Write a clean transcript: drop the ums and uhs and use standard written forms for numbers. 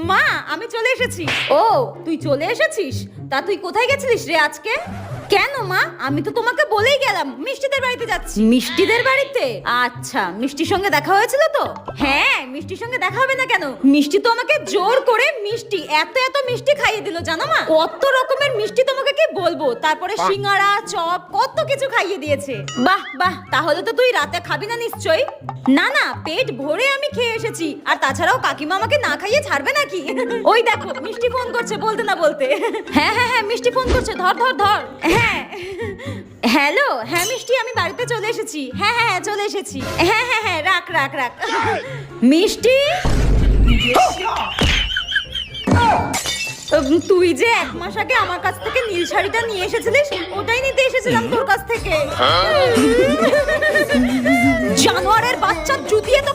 মা আমি চলে এসেছি। ও তুই চলে এসেছিস? তা তুই কোথায় গেছিলিস রে আজকে? কেন মা, আমি তো তোমাকে বলেই গেলাম মিষ্টিদের বাড়িতে যাচ্ছি। মিষ্টিদের বাড়িতে? আচ্ছা, মিষ্টির সঙ্গে দেখা হয়েছিল তো? হ্যাঁ, মিষ্টির সঙ্গে দেখা হবে না কেন? মিষ্টি তো আমাকে জোর করে মিষ্টি এত এত মিষ্টি খাইয়ে দিল জানো মা। কত রকমের মিষ্টি তোমাকে কি বলবো, তারপরে সিঙ্গারা চপ কত কিছু খাইয়ে দিয়েছে। বাহ বাহ, তাহলে তো তুই রাতে খাবি না নিশ্চয়ই? না না, পেট ভরে আমি খেয়ে এসেছি। আর তাছাড়াও কাকিমা আমাকে না খাইয়ে ছাড়বে নাকি? ওই দেখো মিষ্টি ফোন করছে বলতে না বলতে। হ্যাঁ হ্যাঁ হ্যাঁ, মিষ্টি ফোন করছে, ধর ধর ধর। হ্যাঁ হ্যালো, হ্যাঁ মিষ্টি আমি বাড়িতে চলে এসেছি। হ্যাঁ হ্যাঁ হ্যাঁ চলে এসেছি। হ্যাঁ হ্যাঁ হ্যাঁ, রাখ রাখ রাখ। মিষ্টি, তুই যে 1 মাস আগে আমার কাছ থেকে নীল শাড়িটা নিয়ে এসেছিলিস, ওটাই নিতে এসেছিলাম তোর কাছ থেকে। জানোয়ারের বাচ্চা জুতিয়ে তো